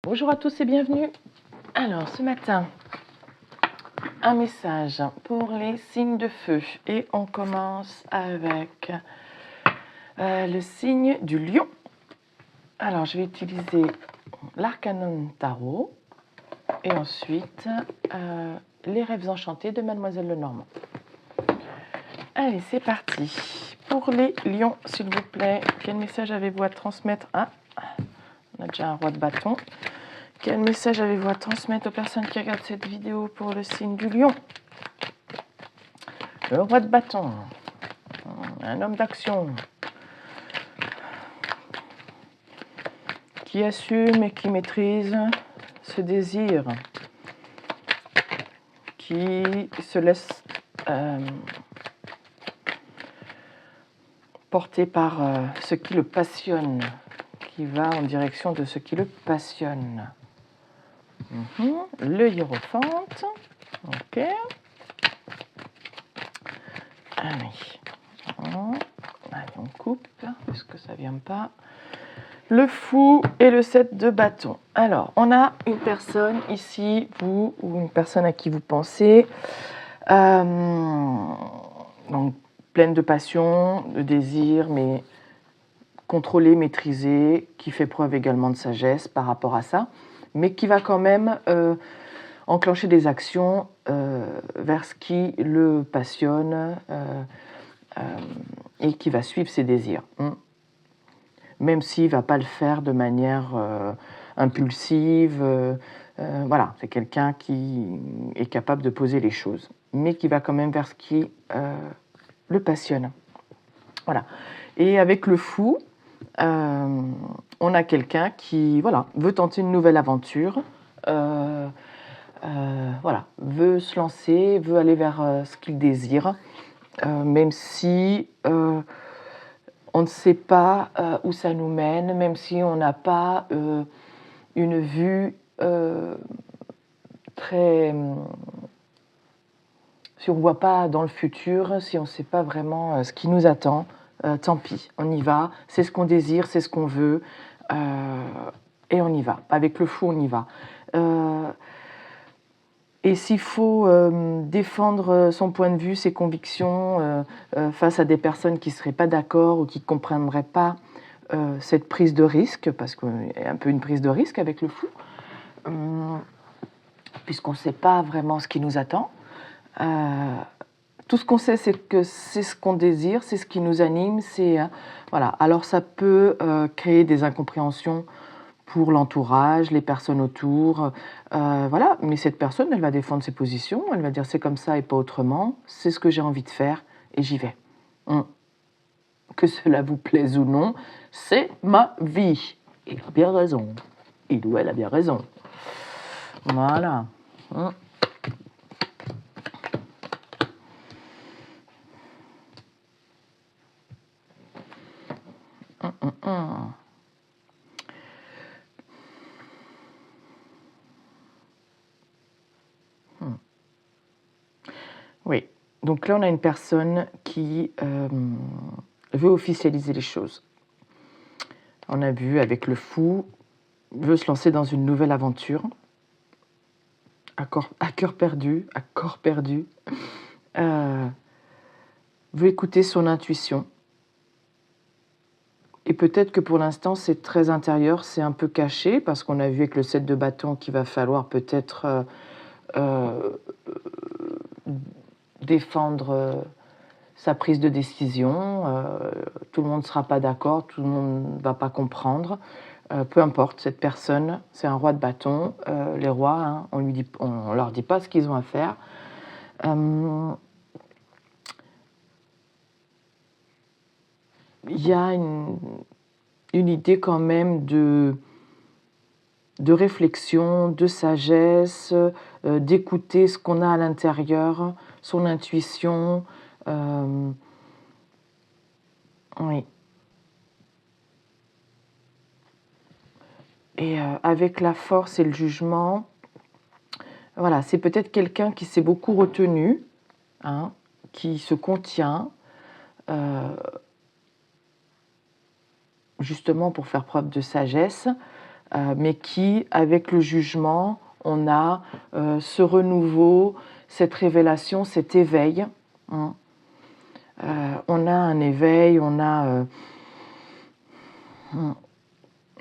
Bonjour à tous et bienvenue. Alors, ce matin, un message pour les signes de feu. Et on commence avec le signe du lion. Alors, je vais utiliser l'Arcanum Tarot et ensuite les rêves enchantés de Mademoiselle Lenormand. Allez, c'est parti. Pour les lions, s'il vous plaît, quel message avez-vous à transmettre? On a déjà un roi de bâton. Quel message avez-vous à transmettre aux personnes qui regardent cette vidéo pour le signe du lion? Le roi de bâton, un homme d'action, qui assume et qui maîtrise ce désir, qui se laisse porter par ce qui le passionne, qui va en direction de ce qui le passionne. Le hiérophante, ok. Allez, on coupe, parce que ça ne vient pas. Le fou et le 7 de bâton. Alors, on a une personne ici, vous, ou une personne à qui vous pensez, donc pleine de passion, de désir, mais contrôlée, maîtrisée, qui fait preuve également de sagesse par rapport à ça, mais qui va quand même enclencher des actions vers ce qui le passionne et qui va suivre ses désirs. Même s'il ne va pas le faire de manière impulsive. Voilà, c'est quelqu'un qui est capable de poser les choses, mais qui va quand même vers ce qui le passionne. Voilà. Et avec le fou, on a quelqu'un qui veut tenter une nouvelle aventure, veut se lancer, veut aller vers ce qu'il désire, même si on ne sait pas où ça nous mène, même si on n'a pas une vue très... si on ne voit pas dans le futur, si on ne sait pas vraiment ce qui nous attend, tant pis, on y va, c'est ce qu'on désire, c'est ce qu'on veut, et on y va. Avec le fou, on y va. Et s'il faut défendre son point de vue, ses convictions, face à des personnes qui ne seraient pas d'accord ou qui ne comprendraient pas cette prise de risque, parce qu'il y a un peu une prise de risque avec le fou, puisqu'on ne sait pas vraiment ce qui nous attend. Tout ce qu'on sait, c'est que c'est ce qu'on désire, c'est ce qui nous anime. Voilà. Alors ça peut créer des incompréhensions pour l'entourage, les personnes autour, voilà. Mais cette personne, elle va défendre ses positions, elle va dire c'est comme ça et pas autrement, c'est ce que j'ai envie de faire et j'y vais. Que cela vous plaise ou non, c'est ma vie. Il a bien raison. Il ou elle a bien raison. Voilà. Oui, donc là on a une personne qui veut officialiser les choses. On a vu avec le fou, veut se lancer dans une nouvelle aventure, à cœur perdu, à corps perdu, veut écouter son intuition. Et peut-être que pour l'instant c'est très intérieur, c'est un peu caché, parce qu'on a vu avec le 7 de bâton qu'il va falloir peut-être défendre sa prise de décision. Tout le monde ne sera pas d'accord, tout le monde ne va pas comprendre. Peu importe, cette personne, c'est un roi de bâton. Les rois, on ne leur dit pas ce qu'ils ont à faire. Il y a une idée quand même de réflexion, de sagesse, d'écouter ce qu'on a à l'intérieur, son intuition. Oui. Et avec la force et le jugement, voilà, c'est peut-être quelqu'un qui s'est beaucoup retenu, qui se contient, justement pour faire preuve de sagesse, mais qui, avec le jugement, on a ce renouveau, cette révélation, cet éveil. Hein. On a un éveil, on a...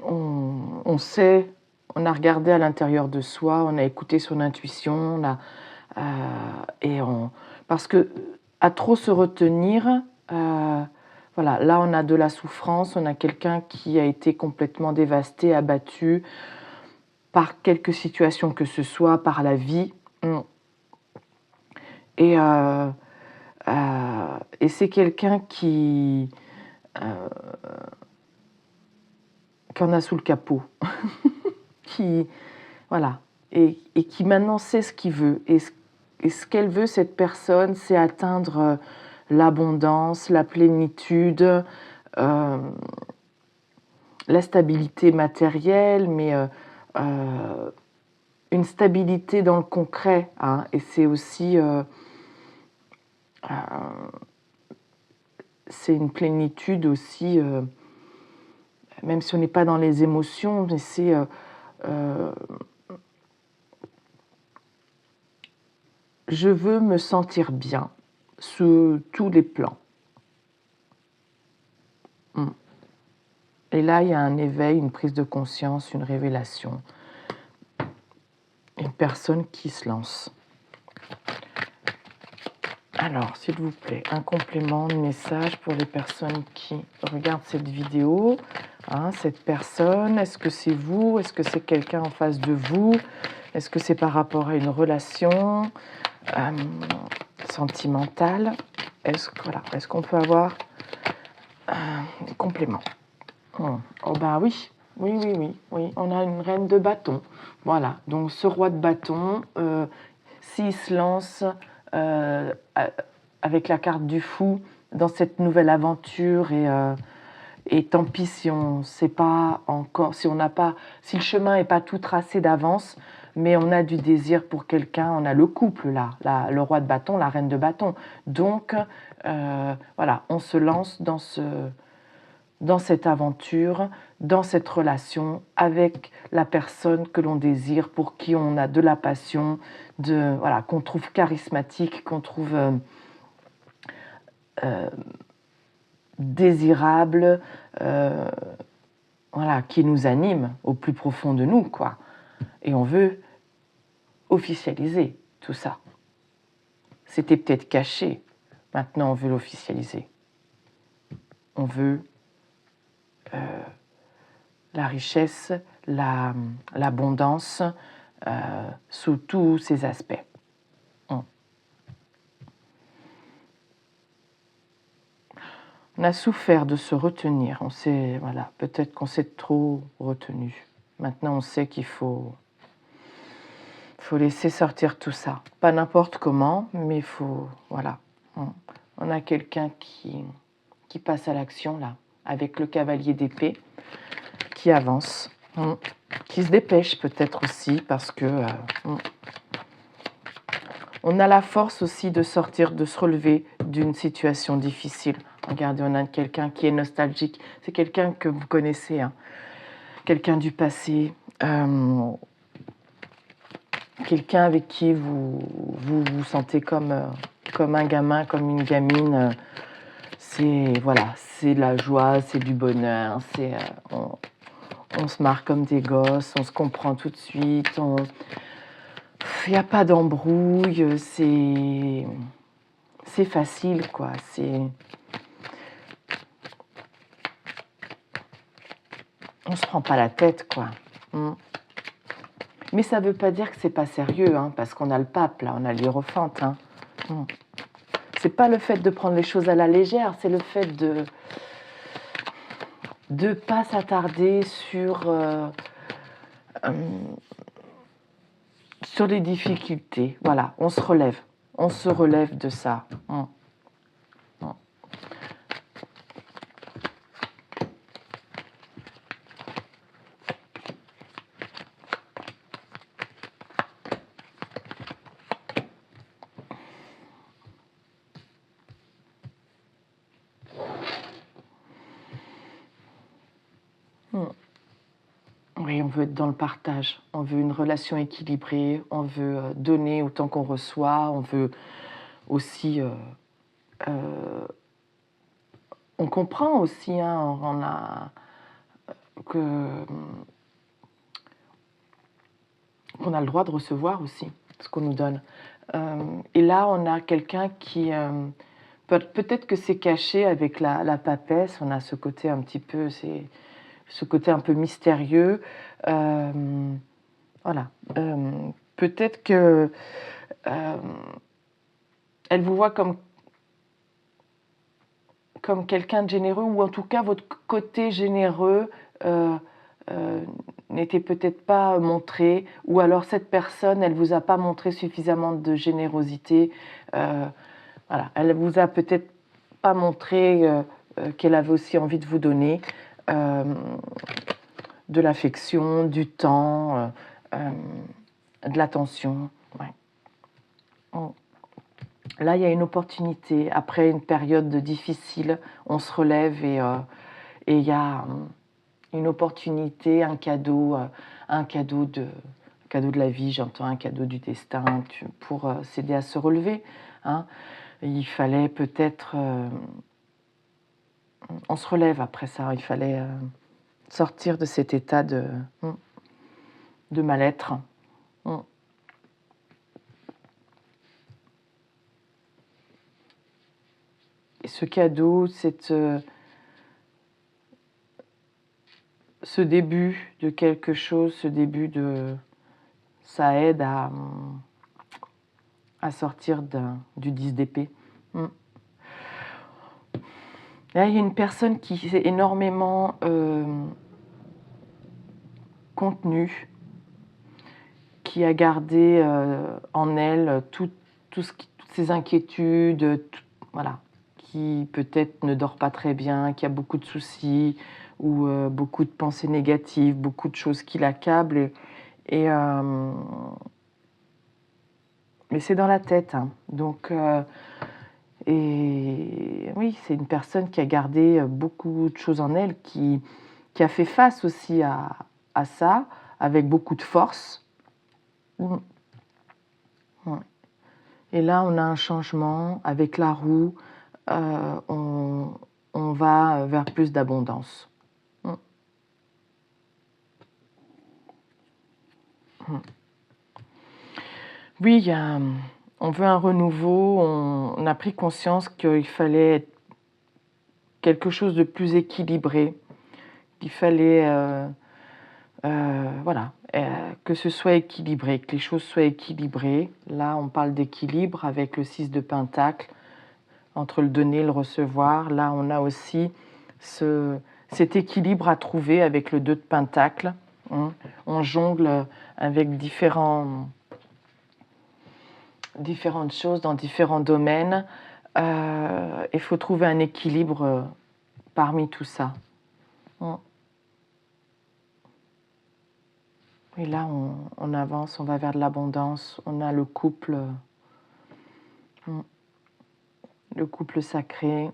on sait, on a regardé à l'intérieur de soi, on a écouté son intuition, parce que à trop se retenir, voilà, là on a de la souffrance, on a quelqu'un qui a été complètement dévasté, abattu par quelque situation que ce soit, par la vie, et c'est quelqu'un qui en a sous le capot, voilà, et qui maintenant sait ce qu'il veut. Et ce qu'elle veut, cette personne, c'est atteindre l'abondance, la plénitude, la stabilité matérielle, mais une stabilité dans le concret. Hein, et c'est aussi... c'est une plénitude aussi... même si on n'est pas dans les émotions, mais c'est je veux me sentir bien sous tous les plans. Et là, il y a un éveil, une prise de conscience, une révélation, une personne qui se lance. Alors, s'il vous plaît, un complément de message pour les personnes qui regardent cette vidéo. Hein, cette personne, est-ce que c'est vous? Est-ce que c'est quelqu'un en face de vous? Est-ce que c'est par rapport à une relation sentimentale? Est-ce qu'on peut avoir un complément? Oh ben oui. Oui. On a une reine de bâton. Voilà. Donc ce roi de bâton, s'il se lance avec la carte du fou dans cette nouvelle aventure et tant pis si on sait pas encore, si le chemin n'est pas tout tracé d'avance, mais on a du désir pour quelqu'un, on a le couple là, le roi de bâton, la reine de bâton. Donc voilà, on se lance dans cette aventure, dans cette relation avec la personne que l'on désire, pour qui on a de la passion, qu'on trouve charismatique, qu'on trouve désirable, qui nous anime au plus profond de nous, quoi. Et on veut officialiser tout ça. C'était peut-être caché, maintenant on veut l'officialiser. On veut la richesse, l'abondance sous tous ses aspects. On a souffert de se retenir. On sait, peut-être qu'on s'est trop retenu. Maintenant, on sait qu'il faut laisser sortir tout ça. Pas n'importe comment, mais il faut, On a quelqu'un qui passe à l'action là, avec le cavalier d'épée, qui avance, qui se dépêche peut-être aussi parce que on a la force aussi de sortir, de se relever d'une situation difficile. Regardez, on a quelqu'un qui est nostalgique. C'est quelqu'un que vous connaissez, hein. Quelqu'un du passé, quelqu'un avec qui vous sentez comme un gamin, comme une gamine. C'est la joie, c'est du bonheur. On se marre comme des gosses, on se comprend tout de suite. Il n'y a pas d'embrouille, c'est facile, quoi. On se prend pas la tête, quoi. Mais ça veut pas dire que c'est pas sérieux, hein, parce qu'on a le pape, là, on a l'hiérophante. Hein. C'est pas le fait de prendre les choses à la légère, c'est le fait de pas s'attarder sur les difficultés. Voilà, on se relève de ça. Oui, on veut être dans le partage, on veut une relation équilibrée, on veut donner autant qu'on reçoit, on veut aussi... on comprend aussi, hein, on a qu'on a le droit de recevoir aussi ce qu'on nous donne. Et là, on a quelqu'un qui... peut-être que c'est caché avec la papesse, on a ce côté un petit peu... ce côté un peu mystérieux. Voilà. Peut-être que elle vous voit comme quelqu'un de généreux, ou en tout cas votre côté généreux n'était peut-être pas montré, ou alors cette personne, elle vous a pas montré suffisamment de générosité. Voilà, elle vous a peut-être pas montré qu'elle avait aussi envie de vous donner de l'affection, du temps, de l'attention. Ouais. Là, il y a une opportunité. Après une période difficile, on se relève et il y a une opportunité, un cadeau de la vie, j'entends un cadeau du destin pour s'aider à se relever. Hein. Il fallait peut-être... on se relève après ça, il fallait sortir de cet état de mal-être. Et ce cadeau, c'est ce début de quelque chose, ce début de... Ça aide à sortir du 10 d'épée. Là, il y a une personne qui s'est énormément contenue, qui a gardé en elle toutes ses inquiétudes, voilà, qui peut-être ne dort pas très bien, qui a beaucoup de soucis ou beaucoup de pensées négatives, beaucoup de choses qui l'accablent. Mais c'est dans la tête. Hein. Donc, et oui, c'est une personne qui a gardé beaucoup de choses en elle, qui a fait face aussi à ça, avec beaucoup de force. Et là, on a un changement avec la roue. On va vers plus d'abondance. Oui, on veut un renouveau. On a pris conscience qu'il fallait être quelque chose de plus équilibré. Qu'il fallait, voilà, que ce soit équilibré, que les choses soient équilibrées. Là, on parle d'équilibre avec le 6 de Pentacle, entre le donner et le recevoir. Là, on a aussi cet équilibre à trouver avec le 2 de Pentacle. On jongle avec différentes choses dans différents domaines. Il faut trouver un équilibre parmi tout ça. Et là, on avance, on va vers de l'abondance. On a le couple sacré.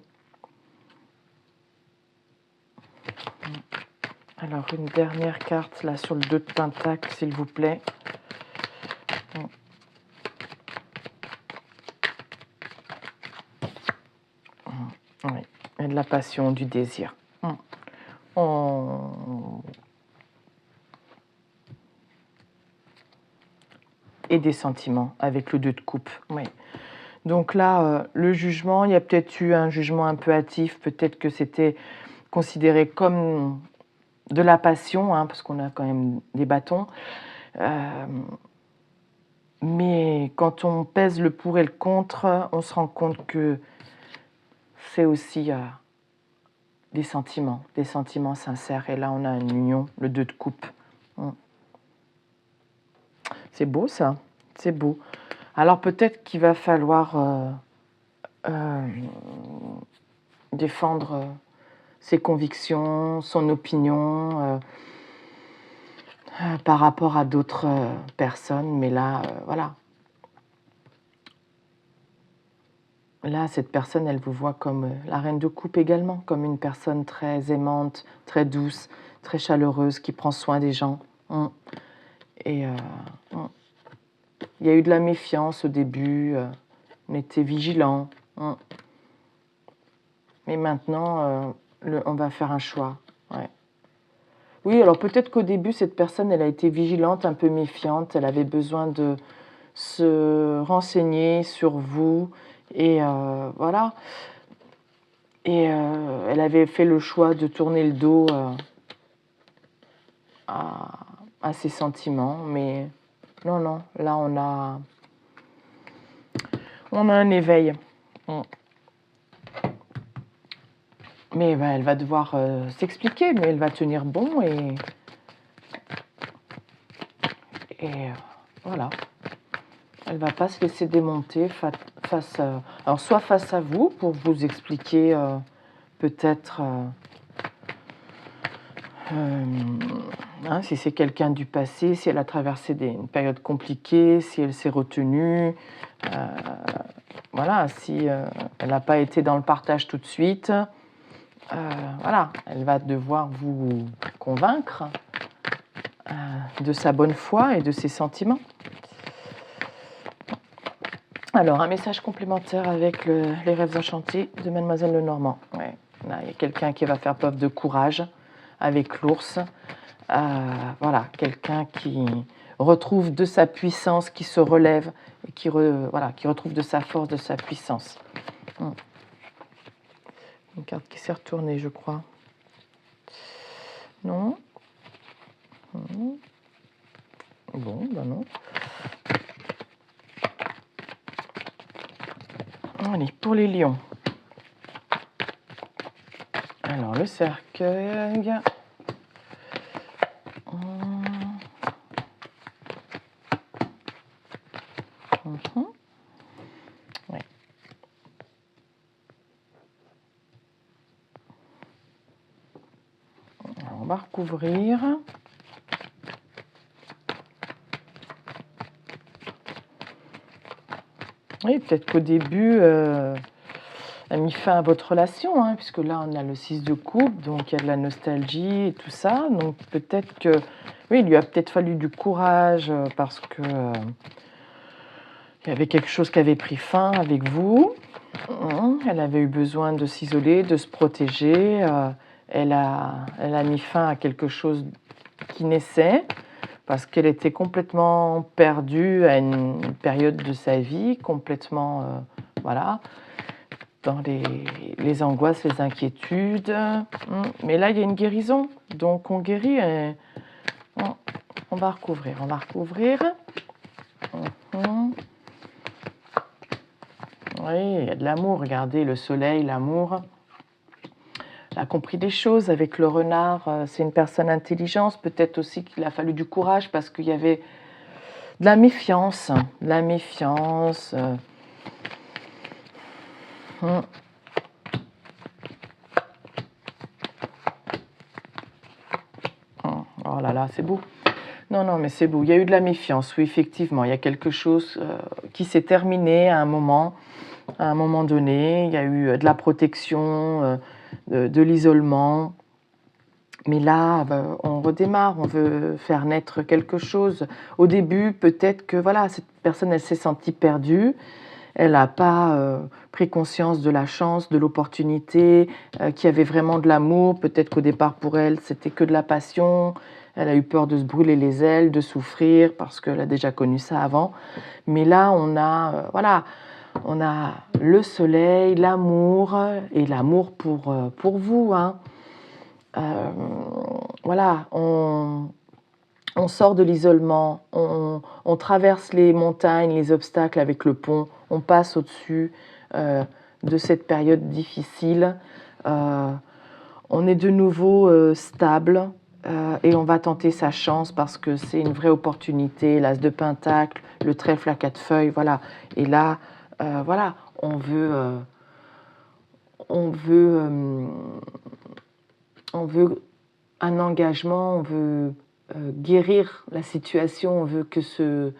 Alors, une dernière carte là sur le 2 de Pentacle, s'il vous plaît. Oui, et de la passion, du désir. Et des sentiments avec le 2 de coupe. Oui. Donc là, le jugement, il y a peut-être eu un jugement un peu hâtif, peut-être que c'était considéré comme de la passion, hein, parce qu'on a quand même des bâtons. Mais quand on pèse le pour et le contre, on se rend compte que c'est aussi des sentiments sincères. Et là, on a une union, le 2 de coupe. C'est beau ça, c'est beau. Alors peut-être qu'il va falloir défendre ses convictions, son opinion par rapport à d'autres personnes. Mais là, voilà. Là, cette personne, elle vous voit comme la reine de coupe également, comme une personne très aimante, très douce, très chaleureuse, qui prend soin des gens. Et il y a eu de la méfiance au début, on était vigilant. Mais maintenant, on va faire un choix. Ouais. Oui, alors peut-être qu'au début, cette personne, elle a été vigilante, un peu méfiante, elle avait besoin de se renseigner sur vous, et voilà. Et elle avait fait le choix de tourner le dos à ses sentiments, mais non, non, là on a un éveil. Mais elle va devoir s'expliquer, mais elle va tenir bon, et voilà. Elle va pas se laisser démonter alors soit face à vous pour vous expliquer peut-être si c'est quelqu'un du passé, si elle a traversé une période compliquée, si elle s'est retenue, voilà, si elle n'a pas été dans le partage tout de suite, voilà, elle va devoir vous convaincre de sa bonne foi et de ses sentiments. Alors, un message complémentaire avec les rêves enchantés de Mademoiselle Lenormand. Ouais. Là, il y a quelqu'un qui va faire preuve de courage avec l'ours. Voilà, quelqu'un qui retrouve de sa puissance, qui se relève et qui retrouve de sa force, de sa puissance. Une carte qui s'est retournée, je crois. Non. Bon, ben non. Allez, pour les lions. Alors, le cercueil. Ouais. Alors, on va recouvrir. Oui, peut-être qu'au début, elle a mis fin à votre relation, puisque là, on a le 6 de coupe, donc il y a de la nostalgie et tout ça. Donc peut-être que, oui, il lui a peut-être fallu du courage parce que il y avait quelque chose qui avait pris fin avec vous. Elle avait eu besoin de s'isoler, de se protéger. Elle a mis fin à quelque chose qui naissait, parce qu'elle était complètement perdue à une période de sa vie, complètement, voilà, dans les angoisses, les inquiétudes. Mais là, il y a une guérison, donc on guérit. On va recouvrir, Oui, il y a de l'amour, regardez, le soleil, l'amour. Elle a compris des choses avec le renard, c'est une personne intelligente, peut-être aussi qu'il a fallu du courage parce qu'il y avait de la méfiance, Oh là là, c'est beau. Non, mais c'est beau. Il y a eu de la méfiance, oui, effectivement. Il y a quelque chose qui s'est terminé à un moment donné. Il y a eu de la protection, de l'isolement. Mais là, on redémarre, on veut faire naître quelque chose. Au début, peut-être que voilà, cette personne, elle s'est sentie perdue. Elle n'a pas pris conscience de la chance, de l'opportunité, qu'il y avait vraiment de l'amour. Peut-être qu'au départ, pour elle, c'était que de la passion. Elle a eu peur de se brûler les ailes, de souffrir, parce qu'elle a déjà connu ça avant. Mais là, on a, on a le soleil, l'amour, et l'amour pour vous. Voilà, on sort de l'isolement, on traverse les montagnes, les obstacles avec le pont, on passe au-dessus de cette période difficile. On est de nouveau stable et on va tenter sa chance parce que c'est une vraie opportunité. L'as de pentacle, le trèfle à 4 feuilles, voilà. Et là, voilà, on veut un engagement, on veut guérir la situation, on veut que ce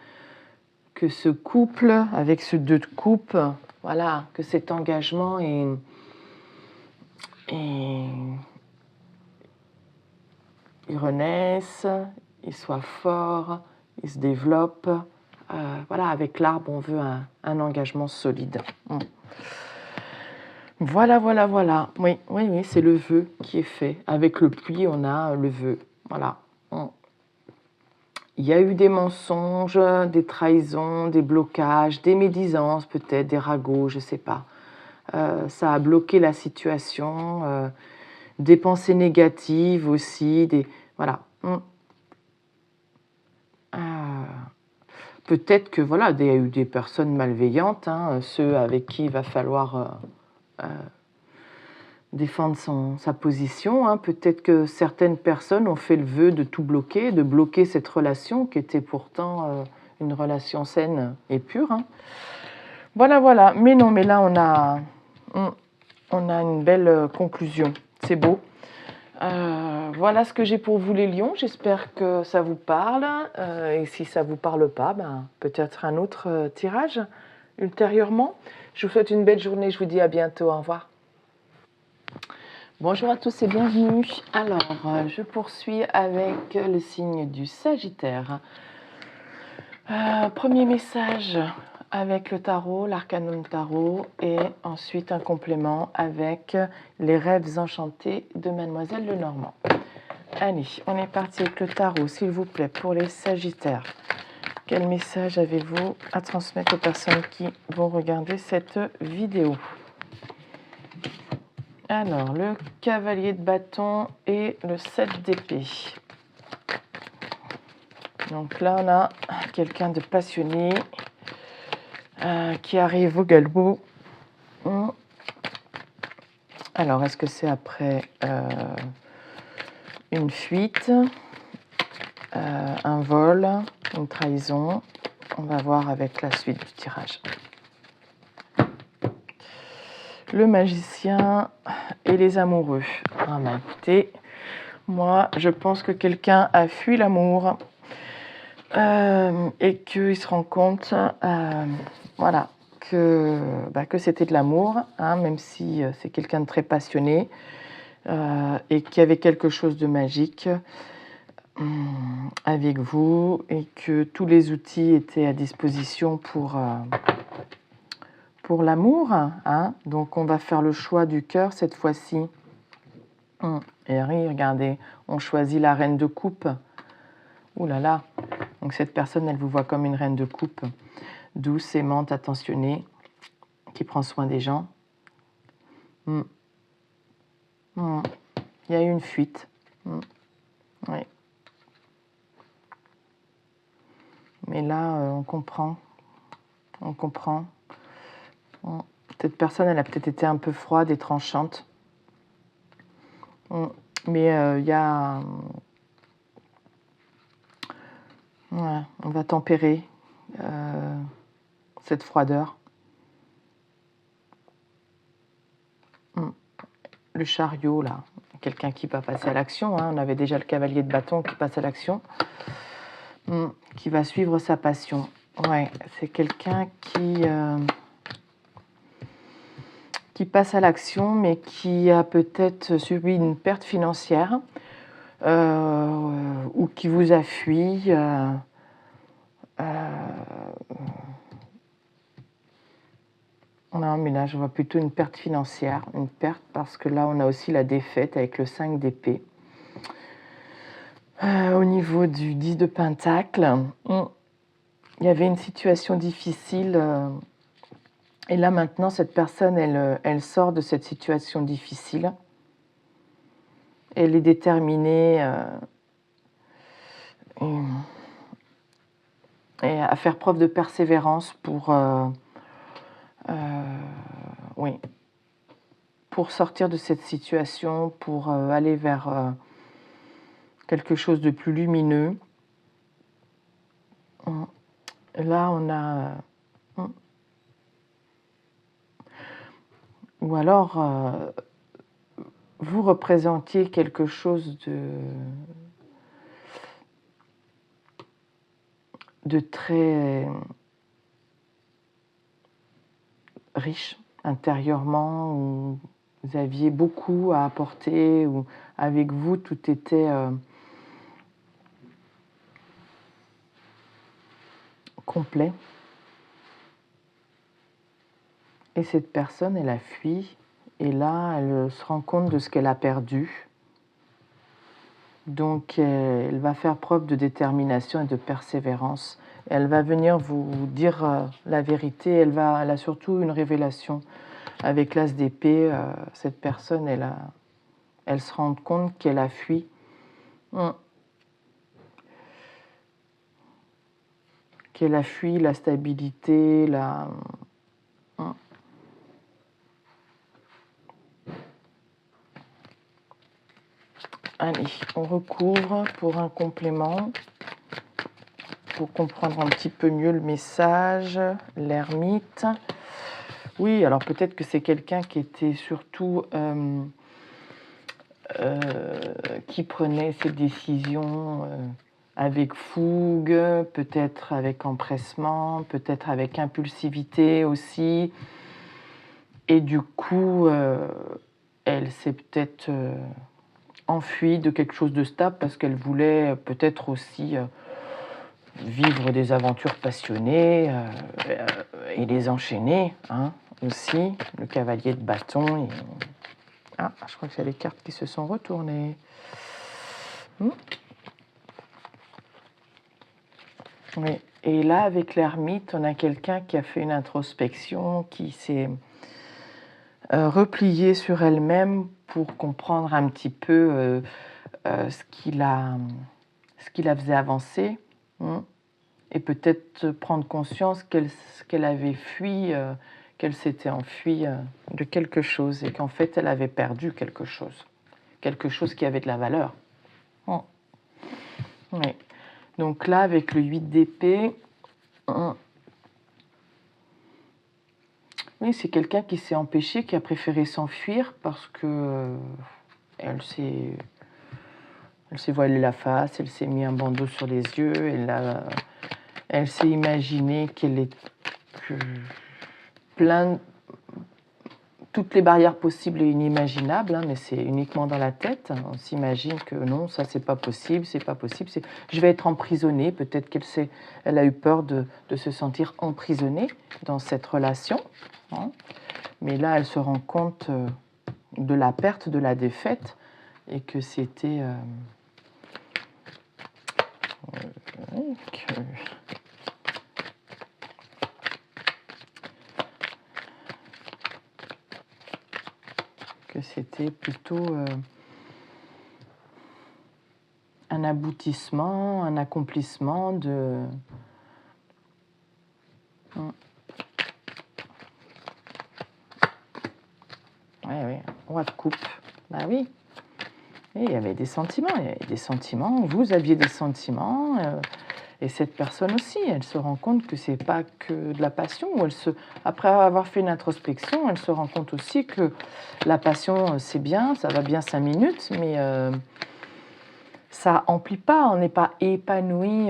couple, avec ce 2 de coupe, voilà, que cet engagement il renaisse, il soit fort, il se développe. Voilà, avec l'arbre, on veut un engagement solide. Voilà, voilà, voilà. Oui, oui, oui, c'est le vœu qui est fait. Avec le puits, on a le vœu. Voilà. Il y a eu des mensonges, des trahisons, des blocages, des médisances peut-être, des ragots, je ne sais pas. Ça a bloqué la situation. Des pensées négatives aussi. Voilà. Peut-être que voilà, il y a eu des personnes malveillantes, ceux avec qui il va falloir défendre sa position. Peut-être que certaines personnes ont fait le vœu de tout bloquer, de bloquer cette relation qui était pourtant une relation saine et pure. Voilà, voilà. Mais non, mais là, on a une belle conclusion. C'est beau. Voilà ce que j'ai pour vous les lions. J'espère que ça vous parle. Et si ça ne vous parle pas, peut-être un autre tirage ultérieurement. Je vous souhaite une belle journée. Je vous dis à bientôt. Au revoir. Bonjour à tous et bienvenue. Alors, je poursuis avec le signe du Sagittaire. Premier message avec le tarot, l'arcanum tarot, et ensuite un complément avec les rêves enchantés de Mademoiselle Lenormand. Allez, on est parti avec le tarot, s'il vous plaît, pour les Sagittaires. Quel message avez-vous à transmettre aux personnes qui vont regarder cette vidéo? Alors, le cavalier de bâton et le 7 d'épée. Donc là, on a quelqu'un de passionné qui arrive au galop. Alors, est-ce que c'est après une fuite, un vol, une trahison? On va voir avec la suite du tirage. Le magicien et les amoureux. Écoutez, moi, je pense que quelqu'un a fui l'amour et qu'il se rend compte, voilà, que c'était de l'amour, même si c'est quelqu'un de très passionné et qu'il y avait quelque chose de magique avec vous et que tous les outils étaient à disposition pour l'amour. Donc on va faire le choix du cœur cette fois-ci. Et regardez, on choisit la reine de coupe. Ouh là là. Donc cette personne, elle vous voit comme une reine de coupe, douce, aimante, attentionnée, qui prend soin des gens. Il y a eu une fuite. Oui. Mais là, on comprend. On comprend. Cette personne, elle a peut-être été un peu froide et tranchante. Mais il y a... on va tempérer cette froideur. Le chariot, là, quelqu'un qui va passer à l'action. On avait déjà le cavalier de bâton qui passe à l'action, qui va suivre sa passion. Ouais, c'est quelqu'un qui passe à l'action, mais qui a peut-être subi une perte financière ou qui vous a fui. Non, mais là, je vois plutôt une perte financière, une perte parce que là, on a aussi la défaite avec le 5 d'épée. Au niveau du 10 de pentacle, il y avait une situation difficile et là, maintenant, cette personne, elle sort de cette situation difficile. Elle est déterminée et à faire preuve de persévérance pour sortir de cette situation, pour aller vers quelque chose de plus lumineux. Là, on a... Ou alors, vous représentiez quelque chose de très riche intérieurement, où vous aviez beaucoup à apporter, où avec vous, tout était complet. Et cette personne, elle a fui. Et là, elle se rend compte de ce qu'elle a perdu. Donc, elle va faire preuve de détermination et de persévérance. Elle va venir vous dire la vérité. Elle a surtout une révélation. Avec l'as d'épée, cette personne, elle se rend compte qu'elle a fui. Qu'elle a fui la stabilité, Allez, on recouvre pour un complément, pour comprendre un petit peu mieux le message, l'ermite. Oui, alors peut-être que c'est quelqu'un qui était surtout... qui prenait ses décisions avec fougue, peut-être avec empressement, peut-être avec impulsivité aussi. Et du coup, elle s'est peut-être enfuie de quelque chose de stable parce qu'elle voulait peut-être aussi vivre des aventures passionnées et les enchaîner aussi. Le cavalier de bâton. Ah, je crois qu'il y a les cartes qui se sont retournées. Oui. Et là, avec l'ermite, on a quelqu'un qui a fait une introspection, qui s'est repliée sur elle-même pour comprendre un petit peu ce qui la faisait avancer, et peut-être prendre conscience qu'elle avait fui, qu'elle s'était enfuie de quelque chose, et qu'en fait, elle avait perdu quelque chose qui avait de la valeur. Oui. Donc là, avec le 8 d'épée, oui, c'est quelqu'un qui s'est empêché, qui a préféré s'enfuir parce que elle s'est voilée la face, elle s'est mis un bandeau sur les yeux, elle s'est imaginé qu'elle est toutes les barrières possibles et inimaginables, mais c'est uniquement dans la tête. On s'imagine que non, ça c'est pas possible, je vais être emprisonnée. Peut-être elle a eu peur de se sentir emprisonnée dans cette relation. Mais là, elle se rend compte de la perte, de la défaite, et que c'était que c'était plutôt un aboutissement, un accomplissement de... Oui, roi de coupe. Bah oui. Et il y avait des sentiments, vous aviez des sentiments, et cette personne aussi, elle se rend compte que c'est pas que de la passion. Après avoir fait une introspection, elle se rend compte aussi que la passion, c'est bien, ça va bien 5 minutes, mais ça emplit pas, on n'est pas épanoui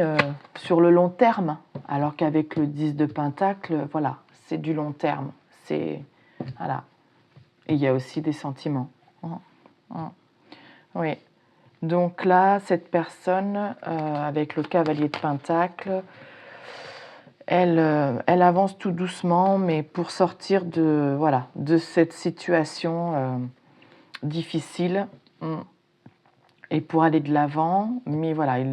sur le long terme, alors qu'avec le 10 de Pentacle, voilà, c'est du long terme. Voilà. Et il y a aussi des sentiments. Oui. Donc là, cette personne, avec le cavalier de Pentacle, elle avance tout doucement, mais pour sortir de cette situation difficile et pour aller de l'avant. Mais voilà,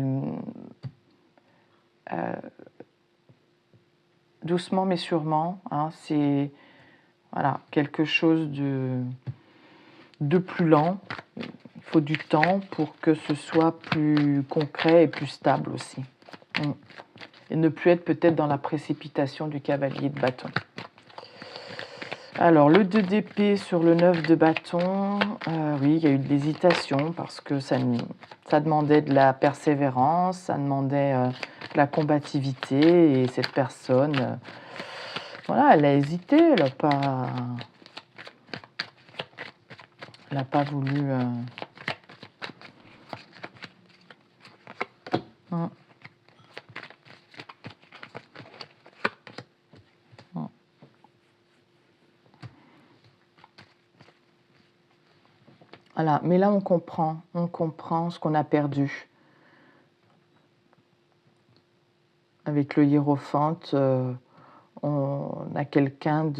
doucement mais sûrement, c'est quelque chose de plus lent. Il faut du temps pour que ce soit plus concret et plus stable aussi. Et ne plus être peut-être dans la précipitation du cavalier de bâton. Alors, le 2 d'épée sur le 9 de bâton, oui, il y a eu de l'hésitation parce que ça demandait de la persévérance, ça demandait de la combativité, et cette personne, elle a hésité, elle n'a pas voulu... Voilà, mais là on comprend ce qu'on a perdu avec le hiérophante, on a quelqu'un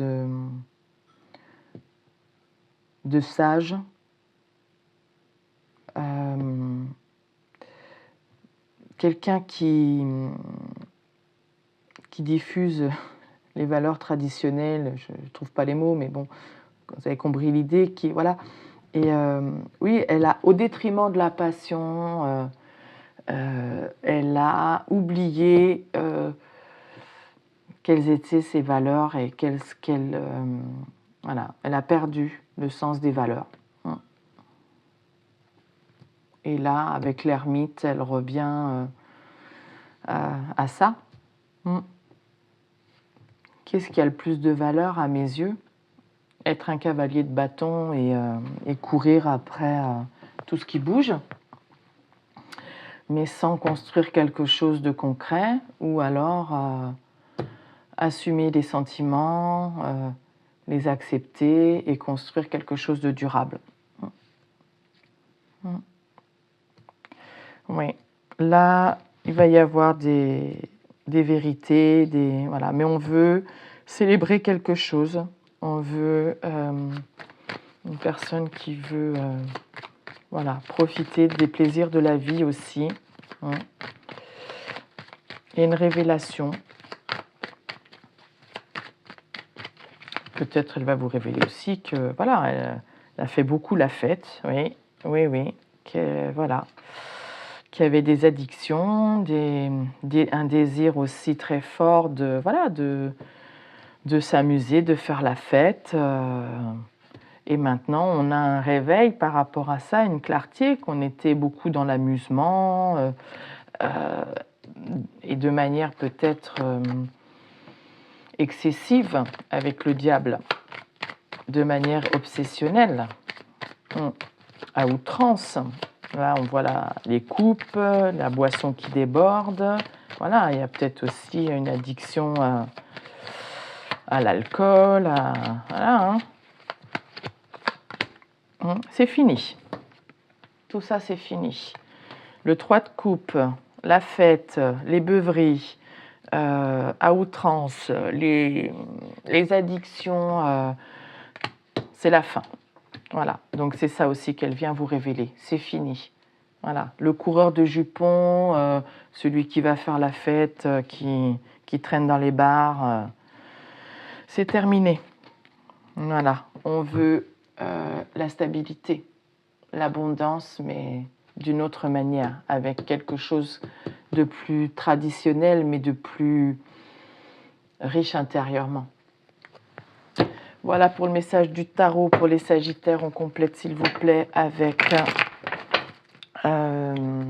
de sage, quelqu'un qui diffuse les valeurs traditionnelles, je ne trouve pas les mots, mais bon, vous avez compris l'idée, qui, voilà. Et oui, elle a, au détriment de la passion, elle a oublié quelles étaient ses valeurs et voilà, elle a perdu le sens des valeurs. Et là, avec l'ermite, elle revient à ça. Qu'est-ce qui a le plus de valeur à mes yeux? Être un cavalier de bâton et courir après tout ce qui bouge, mais sans construire quelque chose de concret, ou alors assumer les sentiments, les accepter et construire quelque chose de durable. Oui, là, il va y avoir des vérités, voilà. Mais on veut célébrer quelque chose. On veut une personne qui veut voilà, profiter des plaisirs de la vie aussi. Il y a une révélation. Peut-être elle va vous révéler aussi que voilà, elle a fait beaucoup la fête. Oui, oui, oui. Voilà. Qui avait des addictions, un désir aussi très fort de s'amuser, de faire la fête. Et maintenant, on a un réveil par rapport à ça, une clarté, qu'on était beaucoup dans l'amusement et de manière peut-être excessive avec le diable, de manière obsessionnelle, à outrance. Là, on voit les coupes, la boisson qui déborde. Voilà, il y a peut-être aussi une addiction à l'alcool. Voilà, c'est fini. Tout ça, c'est fini. Le 3 de coupe, la fête, les beuveries, à outrance, les addictions, c'est la fin. Voilà, donc c'est ça aussi qu'elle vient vous révéler. C'est fini. Voilà, le coureur de jupons, celui qui va faire la fête, qui traîne dans les bars, c'est terminé. Voilà, on veut la stabilité, l'abondance, mais d'une autre manière, avec quelque chose de plus traditionnel, mais de plus riche intérieurement. Voilà pour le message du tarot pour les Sagittaires. On complète, s'il vous plaît, avec le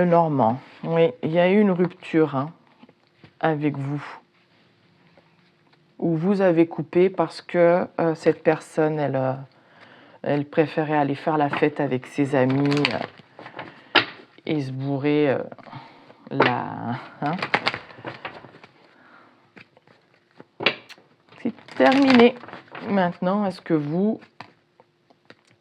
Normand. Oui, il y a eu une rupture avec vous, où vous avez coupé parce que cette personne, elle préférait aller faire la fête avec ses amis et se bourrer C'est terminé. Maintenant, est-ce que vous...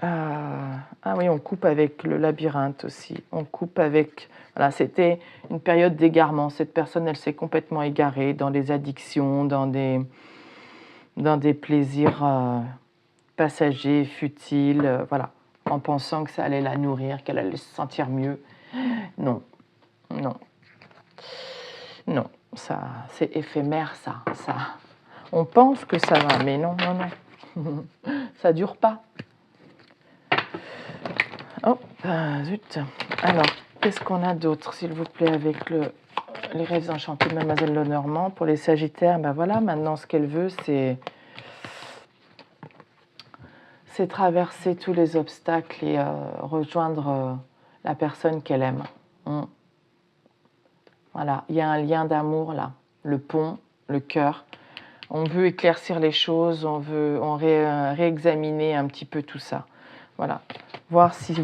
Ah oui, on coupe avec le labyrinthe aussi. On coupe avec... Voilà, c'était une période d'égarement. Cette personne, elle s'est complètement égarée dans des addictions, dans des plaisirs passagers, futiles, voilà, en pensant que ça allait la nourrir, qu'elle allait se sentir mieux. Non, non, non, ça, c'est éphémère, ça. On pense que ça va, mais non, non, non, ça dure pas. Oh, zut. Alors, qu'est-ce qu'on a d'autre, s'il vous plaît, avec les rêves enchantés de Mademoiselle Lenormand pour les Sagittaires? Ben voilà, maintenant, ce qu'elle veut, c'est traverser tous les obstacles et rejoindre la personne qu'elle aime. Voilà, il y a un lien d'amour là, le pont, le cœur. On veut éclaircir les choses, on veut réexaminer un petit peu tout ça. Voilà, voir si si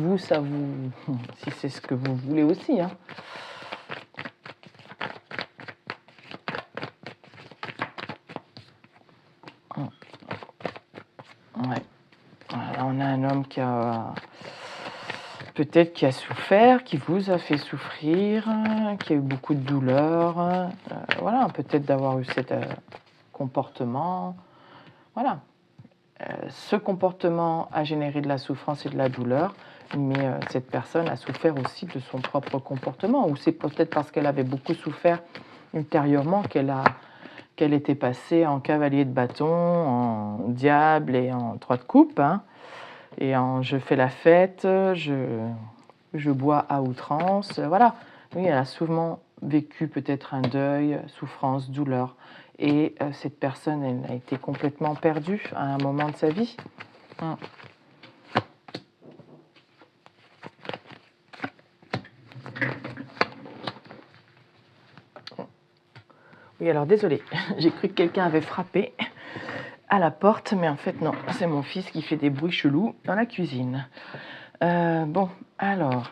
c'est ce que vous voulez aussi. Ouais. Voilà, on a un homme qui a peut-être qui a souffert, qui vous a fait souffrir, qui a eu beaucoup de douleur. Voilà, peut-être d'avoir eu cet comportement. Voilà. Ce comportement a généré de la souffrance et de la douleur, mais cette personne a souffert aussi de son propre comportement, ou c'est peut-être parce qu'elle avait beaucoup souffert ultérieurement qu'elle était passée en cavalier de bâton, en diable et en 3 de coupe, hein, et en je fais la fête, je bois à outrance, voilà. Oui, elle a souvent vécu peut-être un deuil, souffrance, douleur. Et cette personne, elle a été complètement perdue à un moment de sa vie. Oui, alors désolé, j'ai cru que quelqu'un avait frappé à la porte, mais en fait non, c'est mon fils qui fait des bruits chelous dans la cuisine. Bon, alors,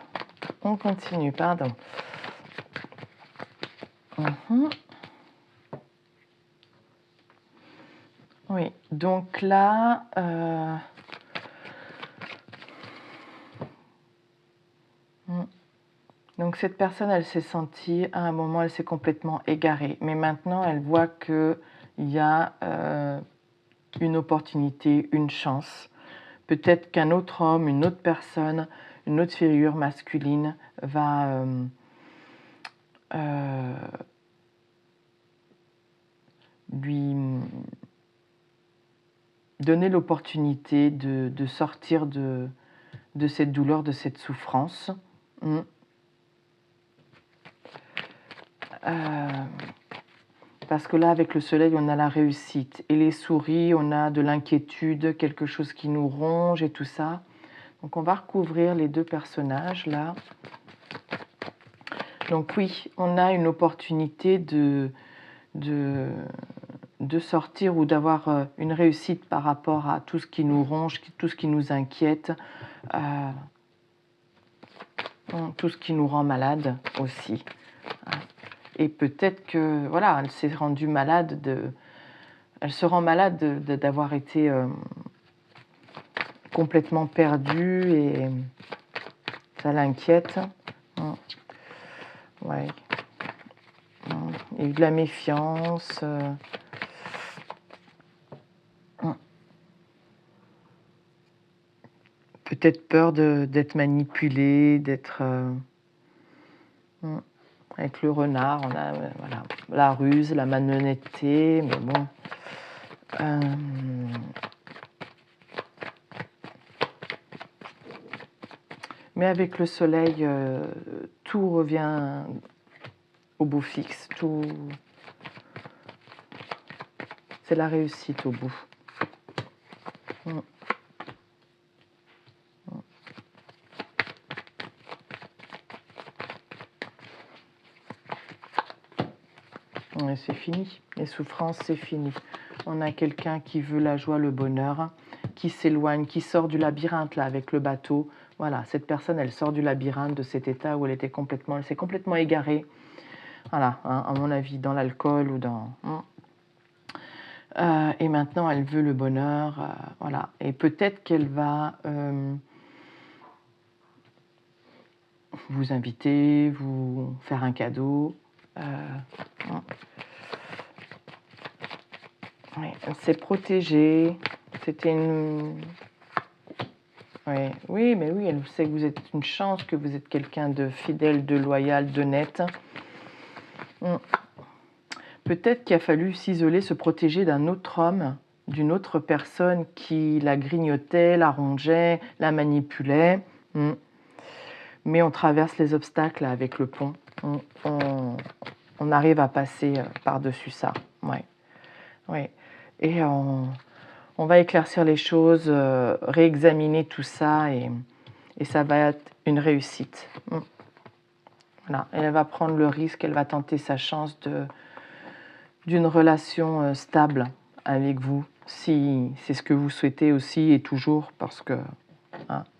on continue, pardon. Oui, donc là, donc cette personne, elle s'est sentie, à un moment, elle s'est complètement égarée. Mais maintenant, elle voit qu'il y a une opportunité, une chance. Peut-être qu'un autre homme, une autre personne, une autre figure masculine va lui donner l'opportunité de sortir de cette douleur, de cette souffrance. Parce que là, avec le soleil, on a la réussite. Et les souris, on a de l'inquiétude, quelque chose qui nous ronge et tout ça. Donc, on va recouvrir les deux personnages, là. Donc oui, on a une opportunité de sortir ou d'avoir une réussite par rapport à tout ce qui nous ronge, tout ce qui nous inquiète, tout ce qui nous rend malade aussi. Et peut-être que, voilà, elle s'est rendue malade elle se rend malade d'avoir été complètement perdue et ça l'inquiète. Ouais. Il y a eu de la méfiance. Peut-être peur d'être manipulée, d'être... avec le renard, on a voilà, la ruse, la malhonnêteté, mais bon... Mais avec le soleil, tout revient au bout fixe. Tout... C'est la réussite au bout. Et c'est fini. Les souffrances, c'est fini. On a quelqu'un qui veut la joie, le bonheur, qui s'éloigne, qui sort du labyrinthe là avec le bateau. Voilà, cette personne, elle sort du labyrinthe, de cet état où elle s'est complètement égarée. Voilà, hein, à mon avis, dans l'alcool ou dans... et maintenant, elle veut le bonheur, voilà. Et peut-être qu'elle va vous inviter, vous faire un cadeau. Oui, elle s'est protégée. C'était une... Oui, mais oui, elle sait que vous êtes une chance, que vous êtes quelqu'un de fidèle, de loyal, d'honnête. Peut-être qu'il a fallu s'isoler, se protéger d'un autre homme, d'une autre personne qui la grignotait, la rongeait, la manipulait. Mais on traverse les obstacles avec le pont. On arrive à passer par-dessus ça. Ouais. Et on va éclaircir les choses, réexaminer tout ça et ça va être une réussite. Voilà. Et elle va prendre le risque, elle va tenter sa chance d'une relation stable avec vous, si c'est ce que vous souhaitez aussi et toujours, parce que,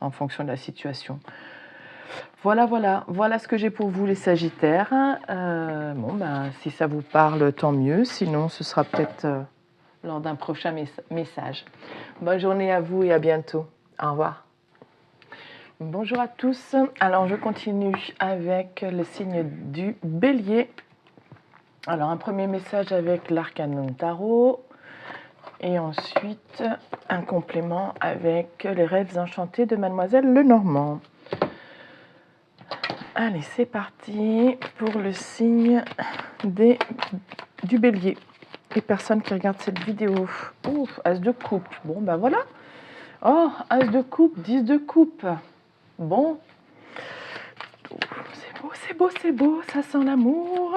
en fonction de la situation. Voilà ce que j'ai pour vous les Sagittaires. Si ça vous parle, tant mieux. Sinon, ce sera peut-être lors d'un prochain message. Bonne journée à vous et à bientôt. Au revoir. Bonjour à tous. Alors, je continue avec le signe du Bélier. Alors, un premier message avec l'Arcanum Tarot. Et ensuite, un complément avec les rêves enchantés de Mademoiselle Lenormand. Allez, c'est parti pour le signe du Bélier. Les personnes qui regardent cette vidéo. Ouf, As de coupe. Bon, ben voilà. Oh, As de coupe, 10 de coupe. Bon. C'est beau, c'est beau, c'est beau. Ça sent l'amour.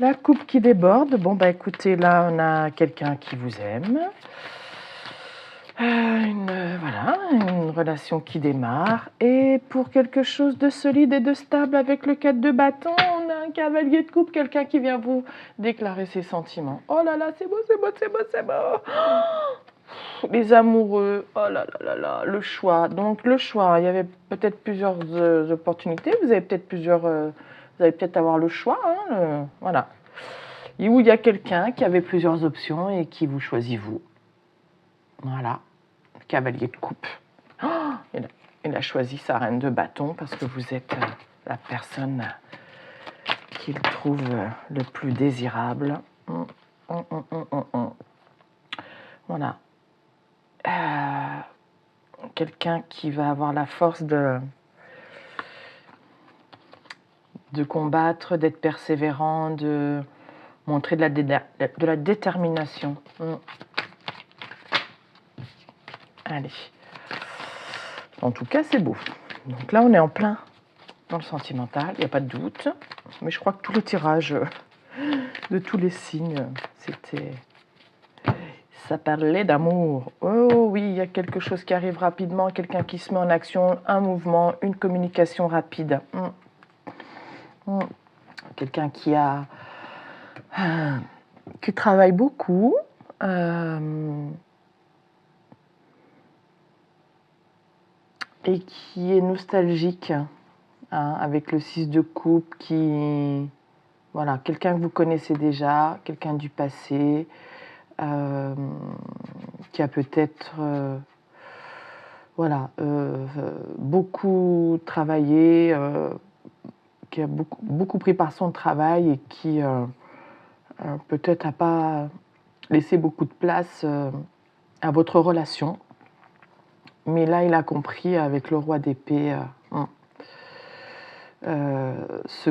La coupe qui déborde. Bon, bah écoutez, là, on a quelqu'un qui vous aime. Voilà, une relation qui démarre. Et pour quelque chose de solide et de stable avec le 4 de bâton, on a un cavalier de coupe, quelqu'un qui vient vous déclarer ses sentiments. Oh là là, c'est beau, c'est beau, c'est beau, c'est beau. Oh, les amoureux, oh là là là là, le choix. Donc le choix, il y avait peut-être plusieurs opportunités. Vous allez peut-être avoir le choix. Hein, voilà. Et où il y a quelqu'un qui avait plusieurs options et qui vous choisit vous. Voilà, cavalier de coupe. Oh, il a choisi sa reine de bâton parce que vous êtes la personne qu'il trouve le plus désirable. Voilà. Quelqu'un qui va avoir la force de combattre, d'être persévérant, de montrer de la détermination. Allez. En tout cas, c'est beau. Donc là, on est en plein dans le sentimental, il n'y a pas de doute. Mais je crois que tout le tirage de tous les signes, ça parlait d'amour. Oh oui, il y a quelque chose qui arrive rapidement, quelqu'un qui se met en action, un mouvement, une communication rapide. Quelqu'un qui travaille beaucoup. Et qui est nostalgique, hein, avec le 6 de coupe, voilà, quelqu'un que vous connaissez déjà, quelqu'un du passé, qui a peut-être beaucoup travaillé, qui a beaucoup pris par son travail et qui peut-être n'a pas laissé beaucoup de place à votre relation. Mais là, il a compris avec le roi d'épée ce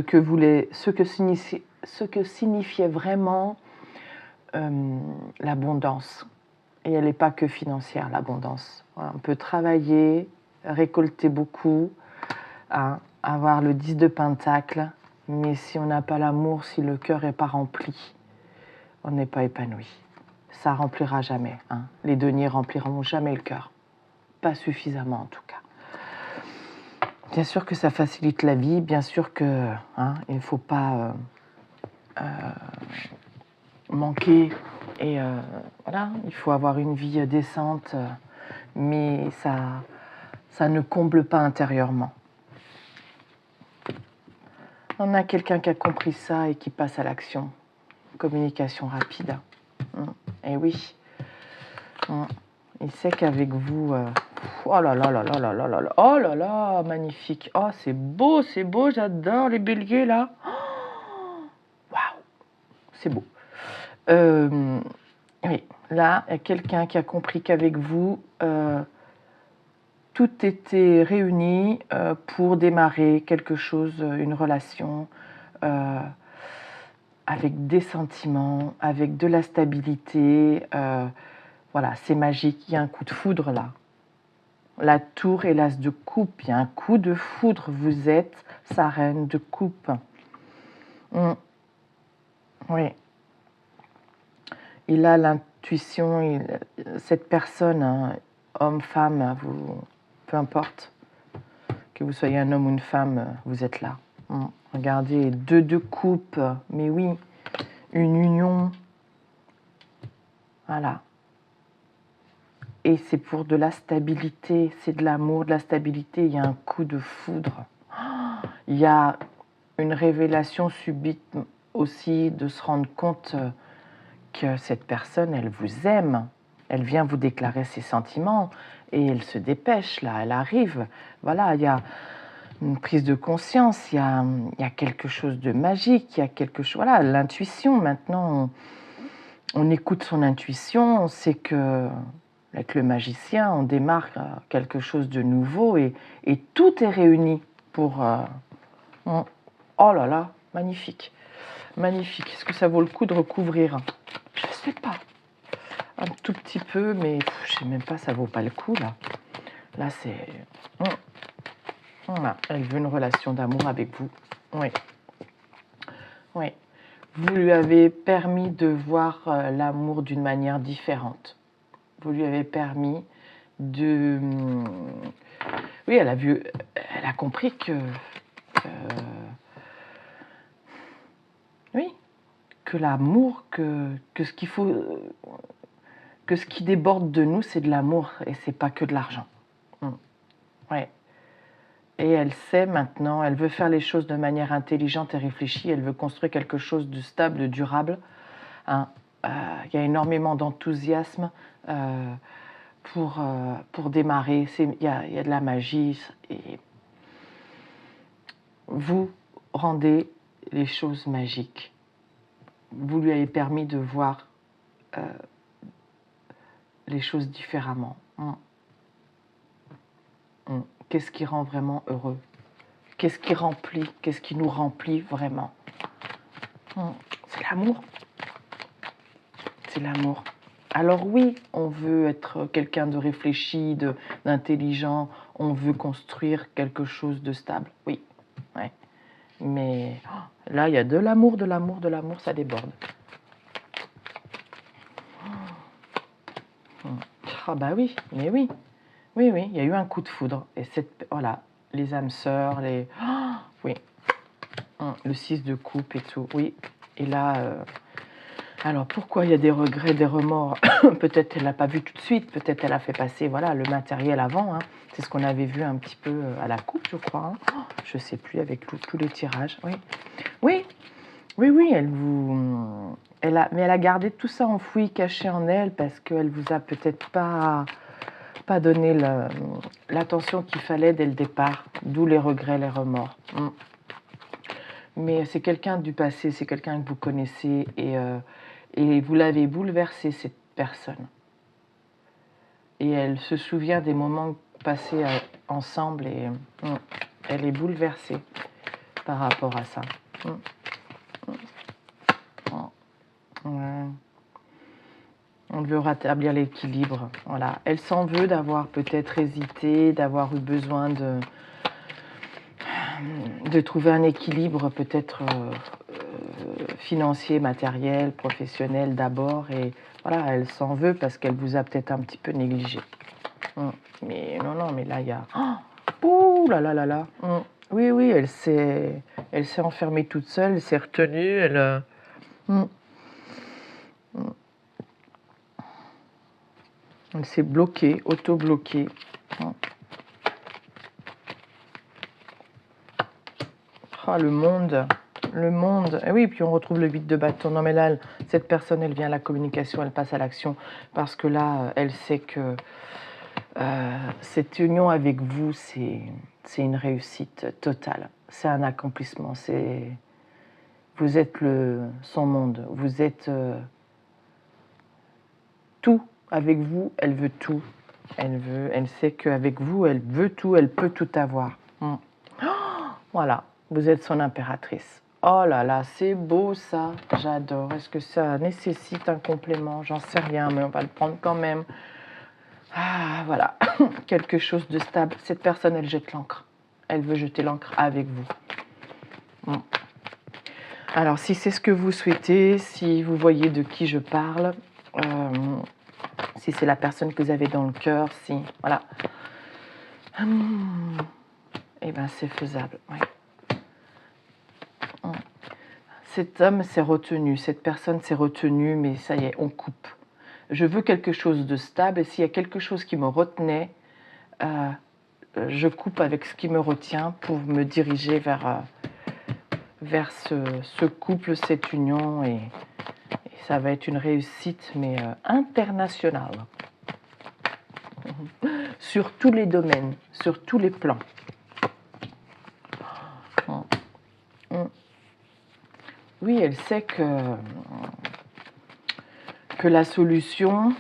que signifiait vraiment l'abondance. Et elle n'est pas que financière, l'abondance. Voilà, on peut travailler, récolter beaucoup, hein, avoir le 10 de pentacle, mais si on n'a pas l'amour, si le cœur n'est pas rempli, on n'est pas épanoui. Ça ne remplira jamais. Hein. Les deniers rempliront jamais le cœur. Pas suffisamment en tout cas. Bien sûr que ça facilite la vie, bien sûr que il ne faut pas manquer et voilà, il faut avoir une vie décente, mais ça ne comble pas intérieurement. On a quelqu'un qui a compris ça et qui passe à l'action. Communication rapide. Et oui. Il sait qu'avec vous... oh là là là là là là là, oh là là, magnifique. Oh, c'est beau, j'adore les béliers là. Waouh, c'est beau. Oui, là, il y a quelqu'un qui a compris qu'avec vous, tout était réuni pour démarrer quelque chose, une relation, avec des sentiments, avec de la stabilité. Voilà, c'est magique, il y a un coup de foudre là. La tour et l'as de coupe, il y a un coup de foudre, vous êtes sa reine de coupe. Oui. Il a l'intuition, cette personne, hein, homme, femme, peu importe, que vous soyez un homme ou une femme, vous êtes là. Regardez, 2 de coupe, mais oui, une union. Voilà. Et c'est pour de la stabilité, c'est de l'amour, de la stabilité. Il y a un coup de foudre. Il y a une révélation subite aussi de se rendre compte que cette personne, elle vous aime. Elle vient vous déclarer ses sentiments. Et elle se dépêche, là, elle arrive. Voilà, il y a une prise de conscience, il y a quelque chose de magique, il y a quelque chose... Voilà, l'intuition, maintenant, on écoute son intuition, on sait que, avec le magicien, on démarre quelque chose de nouveau et tout est réuni pour... oh là là, magnifique, magnifique. Est-ce que ça vaut le coup de recouvrir? Je ne sais pas. Un tout petit peu, mais je ne sais même pas, ça vaut pas le coup, là. Là, c'est... Voilà, elle veut une relation d'amour avec vous. Oui. Oui. Vous lui avez permis de voir l'amour d'une manière différente. Vous lui avez permis de... Oui, elle a compris que... oui, que l'amour, que ce qu'il faut... que ce qui déborde de nous, c'est de l'amour et c'est pas que de l'argent. Ouais. Et elle sait maintenant, elle veut faire les choses de manière intelligente et réfléchie, elle veut construire quelque chose de stable, de durable. Hein. Il y a énormément d'enthousiasme pour démarrer, il y a de la magie. Et vous rendez les choses magiques. Vous lui avez permis de voir les choses différemment. Qu'est-ce qui rend vraiment heureux? Qu'est-ce qui remplit? Qu'est-ce qui nous remplit vraiment? C'est l'amour. C'est l'amour. Alors oui, on veut être quelqu'un de réfléchi, d'intelligent, on veut construire quelque chose de stable, oui. Ouais. Mais là, il y a de l'amour, de l'amour, de l'amour, ça déborde. Ah bah oui, mais oui. Oui, oui, il y a eu un coup de foudre. Et voilà, les âmes sœurs, oui, le 6 de coupe et tout, oui. Et là, alors pourquoi il y a des regrets, des remords? Peut-être elle l'a pas vu tout de suite, peut-être elle a fait passer voilà, le matériel avant. Hein. C'est ce qu'on avait vu un petit peu à la coupe, je crois. Hein. Je ne sais plus, avec tous les tirages. Oui, oui, oui, oui, mais elle a gardé tout ça enfoui, caché en elle, parce qu'elle vous a peut-être pas donné l'attention qu'il fallait dès le départ, d'où les regrets, les remords. Mais c'est quelqu'un du passé, c'est quelqu'un que vous connaissez et vous l'avez bouleversée, cette personne. Et elle se souvient des moments passés ensemble et elle est bouleversée par rapport à ça. Ouais. On veut rétablir l'équilibre. Voilà. Elle s'en veut d'avoir peut-être hésité, d'avoir eu besoin de trouver un équilibre peut-être financier, matériel, professionnel d'abord. Et voilà, elle s'en veut parce qu'elle vous a peut-être un petit peu négligé. Mais non, mais là, il y a... Ouh là là là là. Oui, oui, elle s'est enfermée toute seule, elle s'est retenue, elle s'est bloquée, auto-bloquée. Oh, le monde. Et oui, puis on retrouve le 8 de bâton. Non, mais là, cette personne, elle vient à la communication, elle passe à l'action, parce que là, elle sait que cette union avec vous, c'est une réussite totale. C'est un accomplissement. Vous êtes son monde. Vous êtes tout. Avec vous, elle veut tout. Elle sait qu'avec vous, elle veut tout, elle peut tout avoir. Voilà, vous êtes son impératrice. Oh là là, c'est beau ça, j'adore. Est-ce que ça nécessite un complément? J'en sais rien, mais on va le prendre quand même. Ah, voilà, quelque chose de stable. Cette personne, elle jette l'encre. Elle veut jeter l'encre avec vous. Alors, si c'est ce que vous souhaitez, si vous voyez de qui je parle, si c'est la personne que vous avez dans le cœur, si... Voilà. Eh bien, c'est faisable, oui. Cet homme s'est retenu, cette personne s'est retenue, mais ça y est, on coupe. Je veux quelque chose de stable, et s'il y a quelque chose qui me retenait, je coupe avec ce qui me retient pour me diriger vers ce couple, cette union, et ça va être une réussite, mais internationale. sur tous les domaines, sur tous les plans. Oui, elle sait que la solution,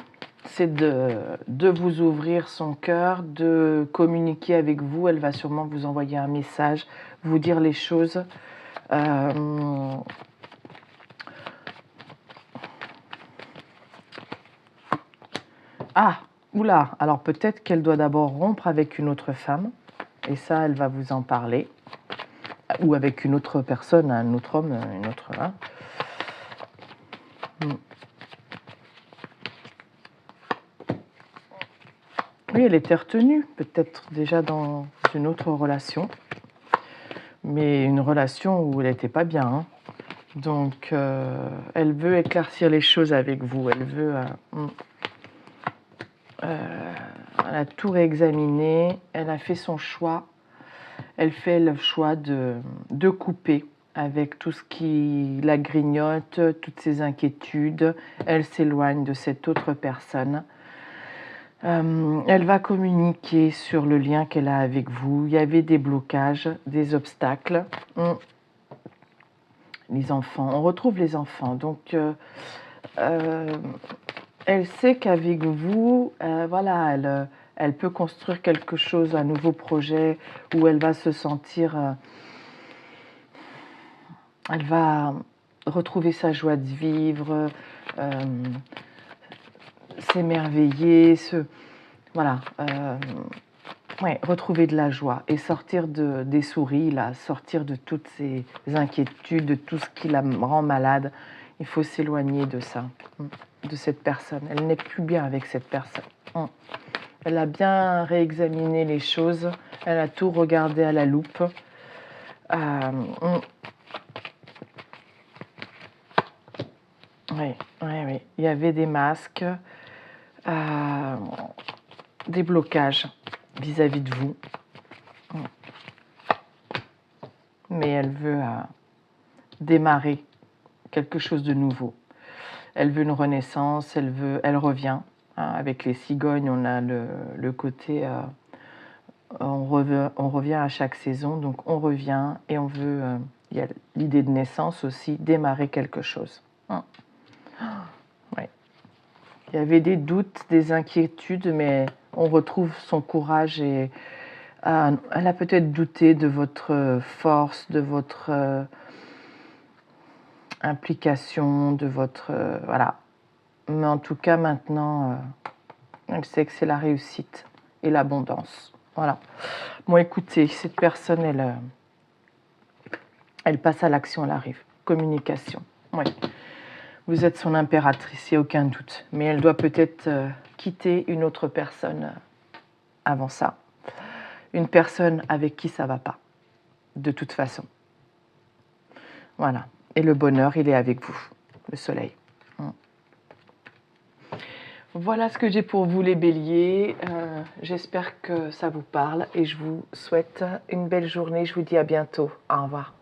c'est de vous ouvrir son cœur, de communiquer avec vous. Elle va sûrement vous envoyer un message, vous dire les choses. Ah, oula, alors peut-être qu'elle doit d'abord rompre avec une autre femme, et ça, elle va vous en parler. Ou avec une autre personne, un autre homme, une autre... Hein. Oui, elle était retenue, peut-être déjà dans une autre relation, mais une relation où elle n'était pas bien. Hein. Donc, elle veut éclaircir les choses avec vous, elle veut... elle a tout réexaminé, elle a fait son choix, elle fait le choix de couper avec tout ce qui la grignote, toutes ses inquiétudes, elle s'éloigne de cette autre personne. Elle va communiquer sur le lien qu'elle a avec vous. Il y avait des blocages, des obstacles. Les enfants, on retrouve les enfants. Donc, elle sait qu'avec vous, voilà, elle peut construire quelque chose, un nouveau projet où elle va se sentir... elle va retrouver sa joie de vivre, s'émerveiller, voilà, ouais, retrouver de la joie et sortir des souris, là, sortir de toutes ces inquiétudes, de tout ce qui la rend malade. Il faut s'éloigner de ça, de cette personne. Elle n'est plus bien avec cette personne. Elle a bien réexaminé les choses, elle a tout regardé à la loupe. Oui, oui. Il y avait des masques, des blocages vis-à-vis de vous. Mais elle veut démarrer quelque chose de nouveau. Elle veut une renaissance, elle revient. Hein, avec les cigognes, on a le côté... on revient à chaque saison, donc on revient et on veut... il y a l'idée de naissance aussi, démarrer quelque chose. Ouais. Il y avait des doutes, des inquiétudes, mais on retrouve son courage et elle a peut-être douté de votre force, de votre implication, de votre... voilà. Mais en tout cas, maintenant, elle sait que c'est la réussite et l'abondance. Voilà. Bon, écoutez, cette personne, elle passe à l'action, elle arrive. Communication. Oui. Vous êtes son impératrice, il n'y a aucun doute. Mais elle doit peut-être quitter une autre personne avant ça. Une personne avec qui ça ne va pas, de toute façon. Voilà. Et le bonheur, il est avec vous, le soleil. Voilà ce que j'ai pour vous, les béliers. J'espère que ça vous parle et je vous souhaite une belle journée. Je vous dis à bientôt. Au revoir.